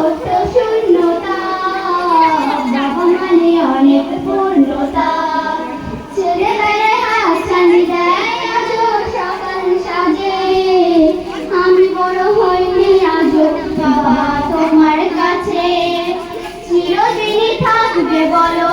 ছোট্ট শূন্যতা, বাবা মানে অনেক পূর্ণতা। ছেলেবেলায় হাতছানি দেয় আজও সকাল সাজে, আমি বড় হইনি আজও বাবা তোমার কাছে। চিরদিনই থাকবে বলো